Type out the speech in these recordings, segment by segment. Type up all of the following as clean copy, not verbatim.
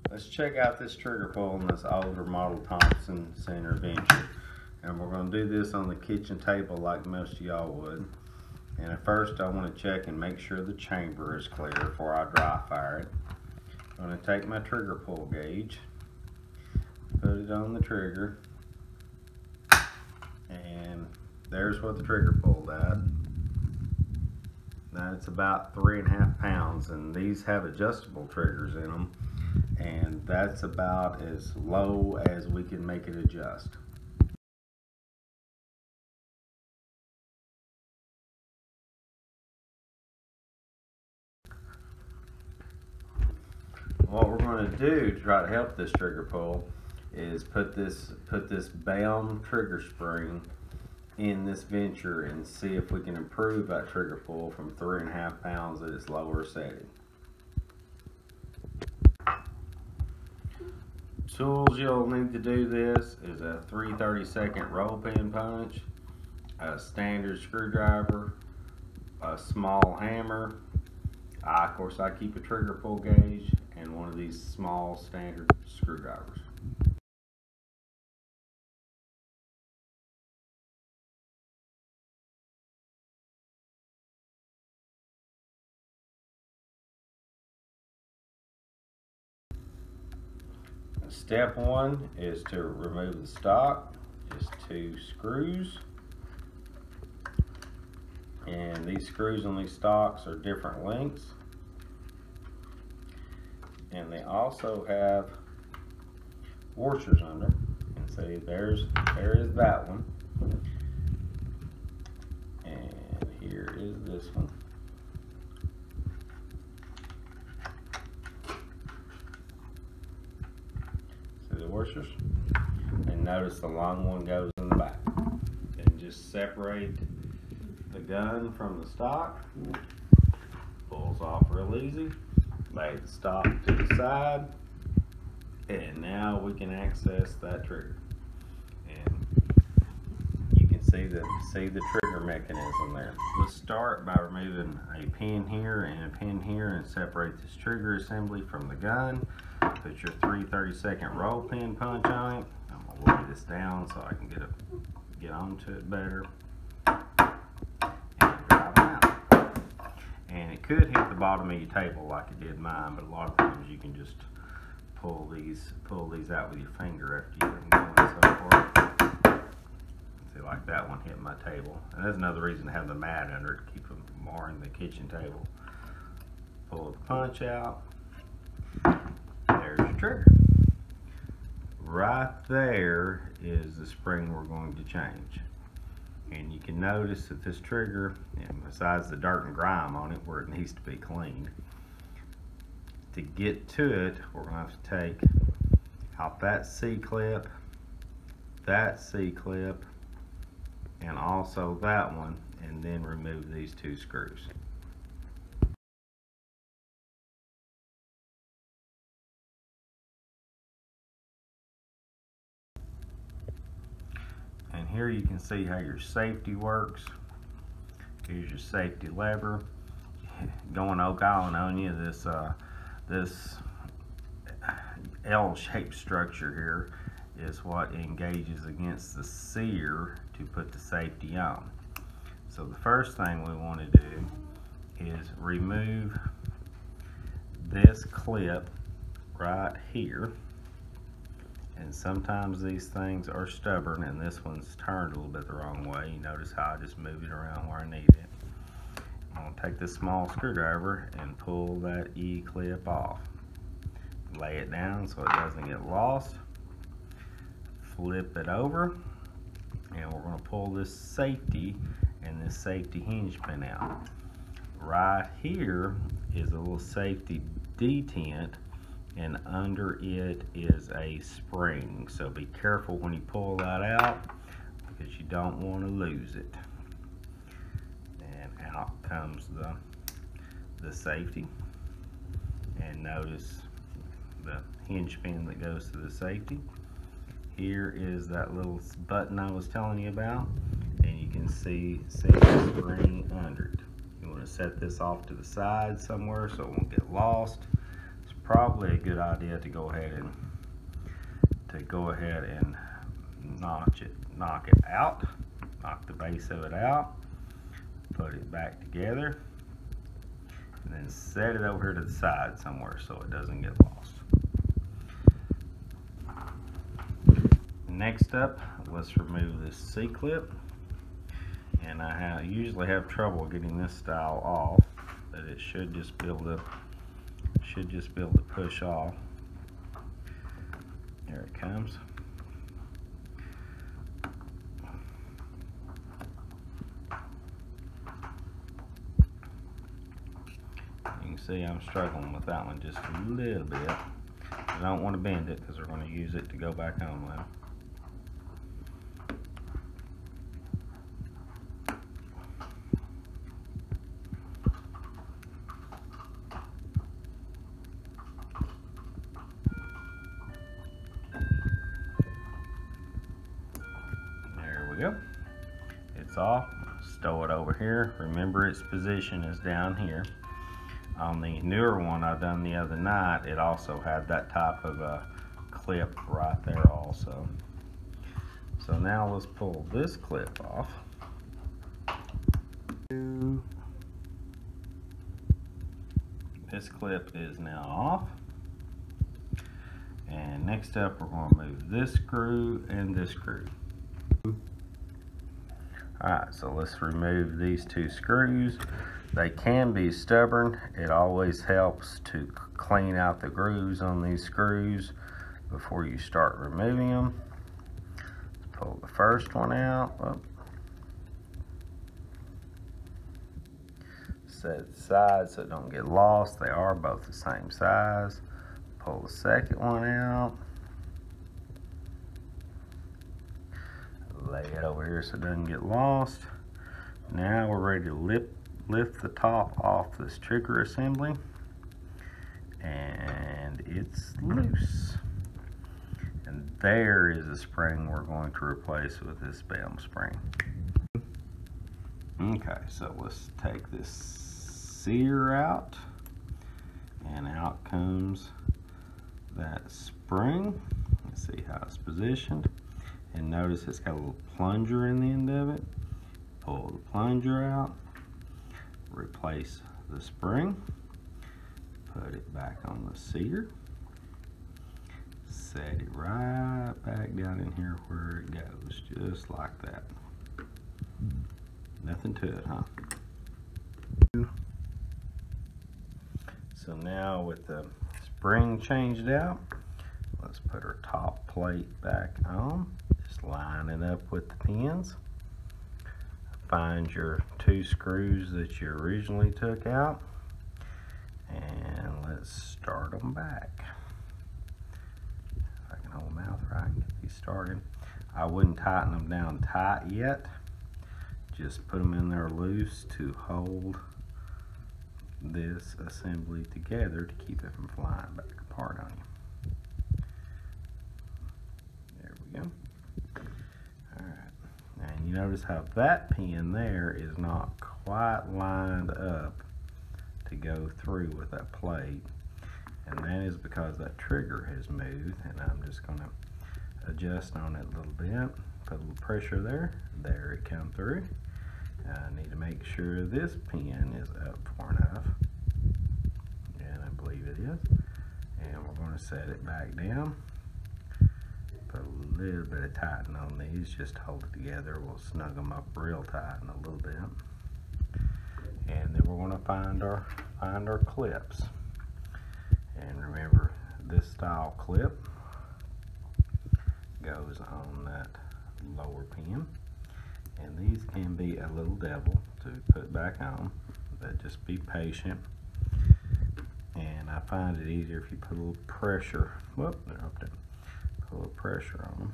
Let's check out this trigger pull on this older model Thompson center venture. And we're going to do this on the kitchen table like most of y'all would. And at first I want to check and make sure the chamber is clear before I dry fire it. I'm going to take my trigger pull gauge, put it on the trigger, and there's what the trigger pulled at. That's about 3.5 pounds, and these have adjustable triggers in them, and that's about as low as we can make it adjust. What we're going to do to try to help this trigger pull is put this Bellm trigger spring in this venture and see if we can improve that trigger pull from 3.5 pounds at its lower setting. Tools you'll need to do this is a 3/32 roll pin punch, a standard screwdriver, a small hammer. Of course, I keep a trigger pull gauge and one of these small standard screwdrivers. Step 1 is to remove the stock, just 2 screws. And these screws on these stocks are different lengths. And they also have washers under. And see, there is that one. And here is this one. See the washers? And notice the long one goes in the back. And just separate the gun from the stock. Pulls off real easy. Lay the stock to the side, and now we can access that trigger. And you can see the trigger mechanism there. Let's start by removing a pin here and a pin here and separate this trigger assembly from the gun. Put your 3/32 roll pin punch on it. I'm gonna lay this down so I can get onto it better. And it could hit the bottom of your table like it did mine, but a lot of times you can just pull these out with your finger after you get them going so far. See, like that one hit my table. And that's another reason to have the mat under it to keep them more in the kitchen table. Pull the punch out. There's your trigger. Right there is the spring we're going to change. And you can notice that this trigger, besides the dirt and grime on it where it needs to be cleaned, to get to it, we're going to have to take out that C-clip, and also that one, and then remove these 2 screws. And here you can see how your safety works. Here's your safety lever. Going Oak Island on you, this L-shaped structure here is what engages against the sear to put the safety on. So the first thing we want to do is remove this clip right here. And sometimes these things are stubborn, and this one's turned a little bit the wrong way. You notice how I just moved it around where I need it. I'm going to take this small screwdriver and pull that E-clip off. Lay it down so it doesn't get lost. Flip it over, and we're going to pull this safety and this safety hinge pin out. Right here is a little safety detent, and under it is a spring. So be careful when you pull that out because you don't want to lose it. And out comes the safety. And notice the hinge pin that goes to the safety. Here is that little button I was telling you about, and you can see the spring under it. You want to set this off to the side somewhere so it won't get lost. probably a good idea to go ahead and knock it out, knock the base of it out, put it back together, and then set it over here to the side somewhere so it doesn't get lost. Next up, let's remove this C-clip, and I usually have trouble getting this style off, but it should just be able to push off. There it comes. You can see I'm struggling with that one just a little bit. I don't want to bend it because we're going to use it to go back on with. Go. It's off. Stow it over here. Remember, its position is down here. On the newer one I done the other night, it also had that type of a clip right there also. So now let's pull this clip off. This clip is now off. And next up, we're going to move this screw and this screw. Alright, so let's remove these two screws. They can be stubborn. It always helps to clean out the grooves on these screws before you start removing them. Let's pull the first one out. Oh. Set it aside so it don't get lost. They are both the same size. Pull the second one out. Lay it over here so it doesn't get lost. Now we're ready to lift the top off this trigger assembly, and it's loose. And there is a spring we're going to replace with this Bellm spring. Okay, so let's take this sear out, and out comes that spring. Let's see how it's positioned. And notice it's got a little plunger in the end of it. Pull the plunger out, replace the spring, put it back on the sear, set it right back down in here where it goes, just like that. Nothing to it, huh? So now with the spring changed out, let's put our top plate back on. Just line it up with the pins. Find your two screws that you originally took out, and let's start them back. If I can hold them out right and get these started. I wouldn't tighten them down tight yet. Just put them in there loose to hold this assembly together to keep it from flying back apart on you. There we go. Alright, and you notice how that pin there is not quite lined up to go through with that plate, and that is because that trigger has moved, and I'm just going to adjust on it a little bit, put a little pressure there, there it come through. I need to make sure this pin is up far enough, and I believe it is, and we're going to set it back down. Put a little bit of tighten on these just to hold it together. We'll snug them up real tight in a little bit, and then we're going to find our clips. And remember, this style clip goes on that lower pin, and these can be a little devil to put back on, but just be patient. And I find it easier if you put a little pressure. Whoop, they're up there. Put a little pressure on them.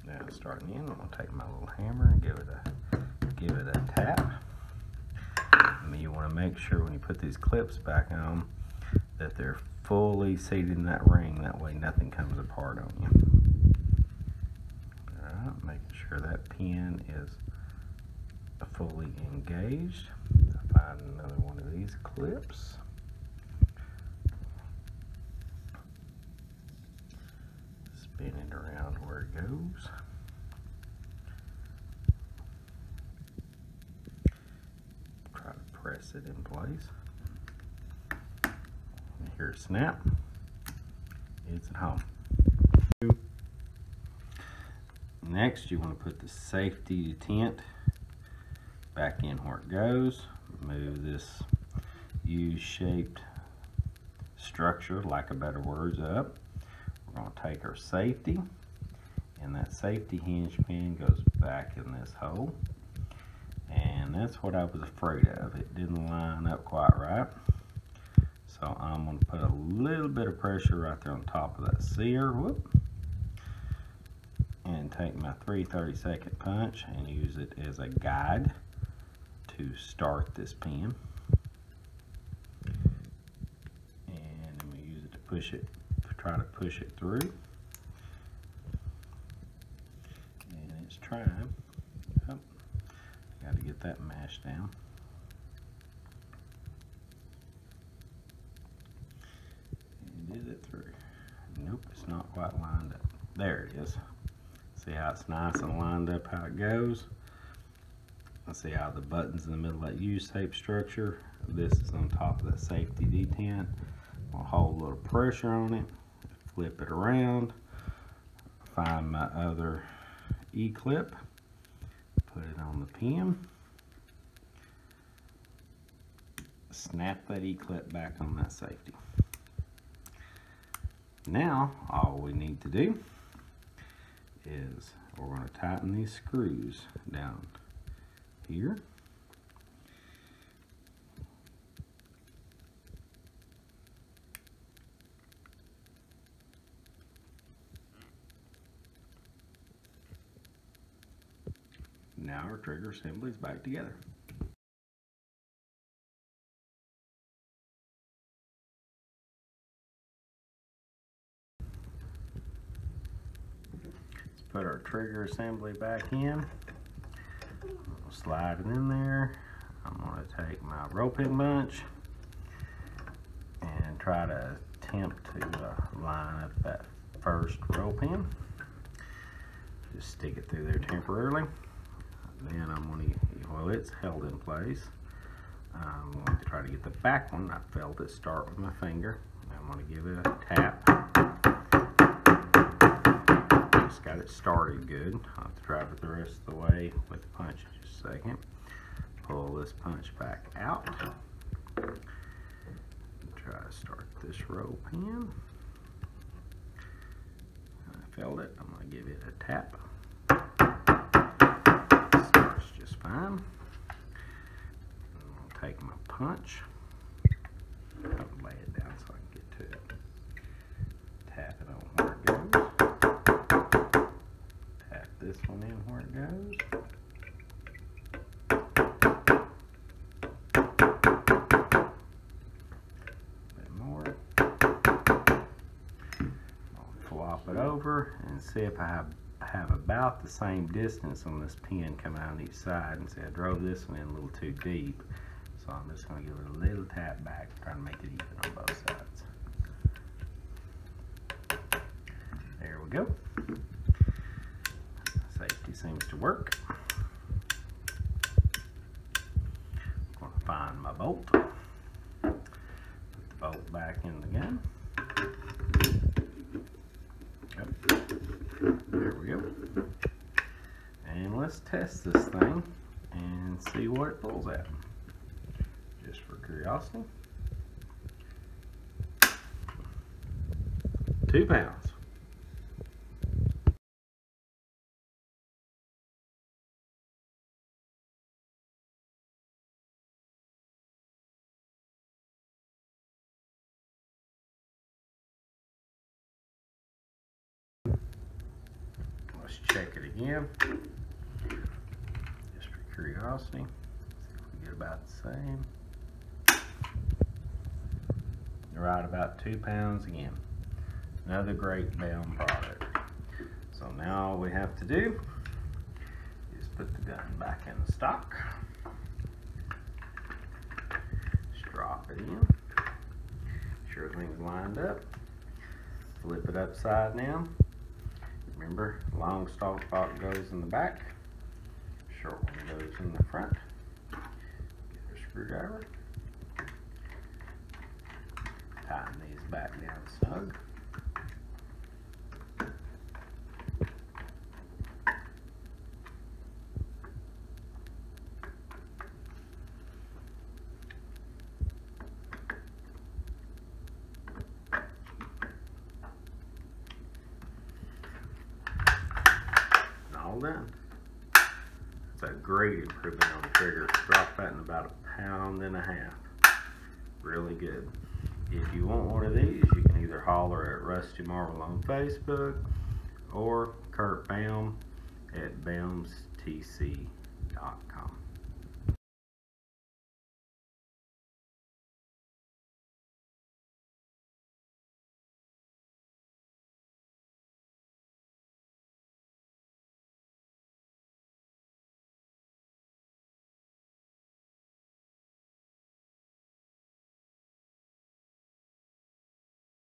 Now starting in, I'm gonna take my little hammer and give it a tap. And you want to make sure when you put these clips back on that they're fully seated in that ring. That way nothing comes apart on you. Alright, making sure that pin is fully engaged. Find another one of these clips. Spin it around where it goes. Try to press it in place. And hear it snap. It's at home. Next, you want to put the safety tent back in where it goes. Move this U-shaped structure, lack of better words, up. We're going to take our safety, and that safety hinge pin goes back in this hole. And that's what I was afraid of. It didn't line up quite right. So I'm going to put a little bit of pressure right there on top of that sear. Whoop. And take my 3/32 punch and use it as a guide to start this pin. And then we use it to push it, try to push it through. And it's trying. Oh, got to get that mashed down. And is it through? Nope, it's not quite lined up. There it is. See how it's nice and lined up how it goes. Let's see how the button's in the middle of that U-shaped structure. This is on top of that safety detent. I'll hold a little pressure on it, flip it around, find my other E-clip, put it on the pin, snap that E-clip back on that safety. Now, all we need to do is we're going to tighten these screws down here. Now our trigger assembly is back together. Put our trigger assembly back in. We'll slide it in there. I'm going to take my rope-in bunch and try to attempt to line up that first rope in. Just stick it through there temporarily. Then I'm going to, well, it's held in place. I'm going to try to get the back one. I felt it start with my finger. I'm going to give it a tap. Got it started good. I'll have to drive it the rest of the way with the punch in just a second. Pull this punch back out. Try to start this rope in. I felt it. I'm going to give it a tap. Starts just fine. I'll take my punch. I'll lay it down so I can get to it. Tap it on where it goes. This one in where it goes. A bit more. I'll flop it over and see if I have about the same distance on this pin coming out on each side. And see, I drove this one in a little too deep. So I'm just going to give it a little tap back, trying to make it even on both sides. There we go. Safety seems to work. I'm going to find my bolt. Put the bolt back in the gun. Yep. There we go. And let's test this thing and see what it pulls at. Just for curiosity. 2 pounds. Let's check it again, just for curiosity. See if we get about the same. Right about 2 pounds again. Another great Bellm product. So now all we have to do is Put the gun back in the stock. Just drop it in. Sure everything's lined up. Flip it upside down. Remember, long stalk box goes in the back. Short one goes in the front. Get a screwdriver. Tighten these back down snug. All done. It's a great improvement on the trigger. Drop that in about 1.5 pounds. Really good. If you want one of these, you can either holler at Rusty Marvel on Facebook or Kurt Bellm at bellmstc.com.